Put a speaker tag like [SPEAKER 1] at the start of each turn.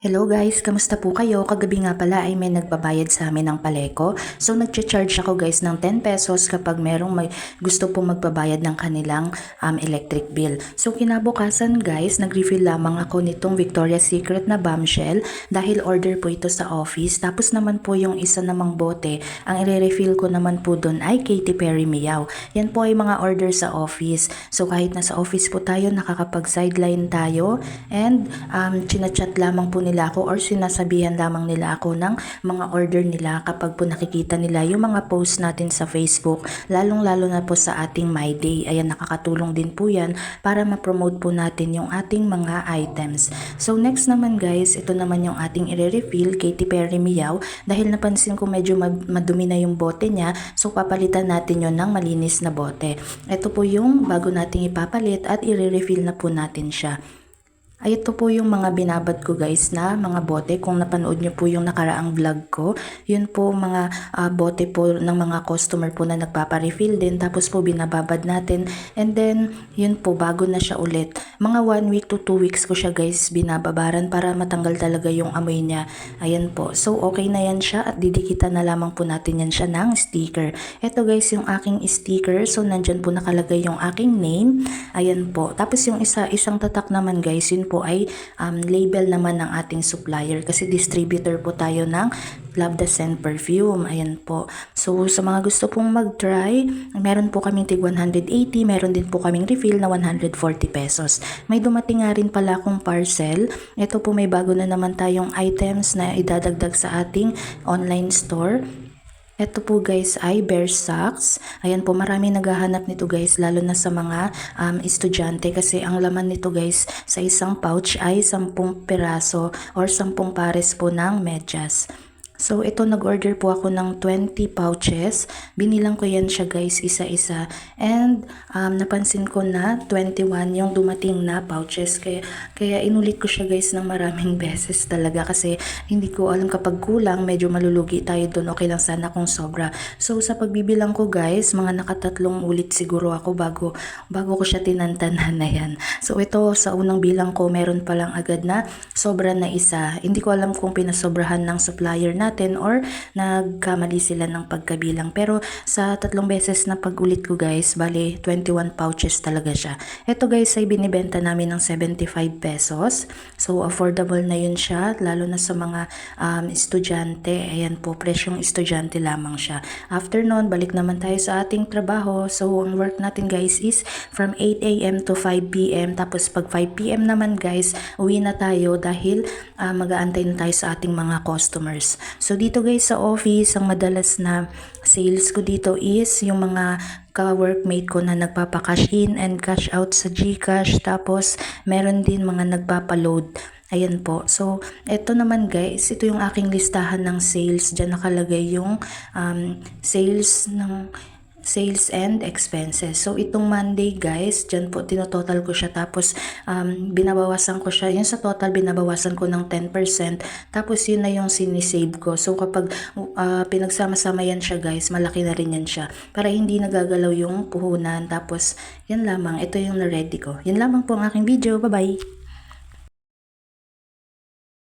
[SPEAKER 1] Hello guys, kamusta po kayo? Kagabi nga pala ay may nagbabayad sa amin ng paleko. So nagcha-charge ako guys ng 10 pesos kapag merong may gusto pong magbabayad ng kanilang electric bill. So kinabukasan guys, nag-refill lamang ako nitong Victoria's Secret na bombshell dahil order po ito sa office. Tapos naman po yung isa namang bote, ang i-refill ko naman po doon ay Katy Perry Meow. Yan po ay mga order sa office. So kahit nasa office po tayo, nakakapag-sideline tayo and chinachat lamang po nila ako or sinasabihan lamang nila ako ng mga order nila kapag po nakikita nila yung mga post natin sa Facebook, lalong-lalo na po sa ating My Day. Ayan, nakakatulong din po yan para ma-promote po natin yung ating mga items. So next naman guys, ito naman yung ating i-refill, Katy Perry Meow, dahil napansin ko medyo madumi na yung bote niya, so papalitan natin yon ng malinis na bote. Ito po yung bago nating ipapalit at i-refill na po natin siya. Ay, ito po yung mga binabad ko guys na mga bote. Kung napanood nyo po yung nakaraang vlog ko, yun po mga bote po ng mga customer po na nagpaparefill din. Tapos po binababad natin. And then, yun po, bago na siya ulit. Mga 1 week to 2 weeks ko siya guys binababaran para matanggal talaga yung amoy niya. Ayan po. So, okay na yan siya at didikitan na lamang po natin yan siya ng sticker. Ito guys yung aking sticker. So, nandyan po nakalagay yung aking name. Ayan po. Tapos yung isang tatak naman guys, yun po ay label naman ng ating supplier kasi distributor po tayo ng Love the Scent perfume. Ayan po. So sa mga gusto pong mag-try, meron po kaming tig 180, meron din po kaming refill na 140 pesos. May dumating nga rin pala akong parcel. Ito po may bago na naman tayong items na idadagdag sa ating online store. Ito po guys ay bear socks. Ayan po, marami naghahanap nito guys, lalo na sa mga estudyante kasi ang laman nito guys sa isang pouch ay 10 piraso or 10 pares po ng medyas. So ito, nag-order po ako ng 20 pouches. Binilang ko yan siya guys isa-isa. And napansin ko na 21 yung dumating na pouches. Kaya inulit ko siya guys ng maraming beses talaga kasi hindi ko alam kapag kulang, medyo malulugi tayo doon. Okay lang sana kung sobra. So sa pagbibilang ko guys, mga nakatatlong ulit siguro ako bago ko siya tinantanan na yan. So ito sa unang bilang ko, meron palang agad na sobra na isa. Hindi ko alam kung pinasobrahan ng supplier natin or nagkamali sila ng pagkabilang, pero sa 3 beses na pag-ulit ko guys, bali 21 pouches talaga siya. Ito guys ay binibenta namin ng 75 pesos, so affordable na yun siya lalo na sa mga estudyante. Ayan po, presyong estudyante lamang siya. After nun, balik naman tayo sa ating trabaho. So ang work natin guys is from 8 AM to 5 PM, tapos pag 5 PM naman guys, uwi na tayo dahil mag-aantay na tayo sa ating mga customers. So dito guys sa office, ang madalas na sales ko dito is yung mga ka-workmate ko na nagpapa-cash in and cash out sa GCash, tapos meron din mga nagpapa-load. Ayan po. So, ito naman guys, ito yung aking listahan ng sales. Diyan nakalagay yung sales and expenses. So itong Monday guys, dyan po tinototal ko siya, tapos binabawasan ko siya. Yun sa total, binabawasan ko ng 10%, tapos yun na yung sinisave ko. So kapag pinagsama-sama yan siya guys, malaki na rin yan siya para hindi nagagalaw yung puhunan. Tapos yan lamang, ito yung na-ready ko. Yan lamang po ang aking video. Bye bye!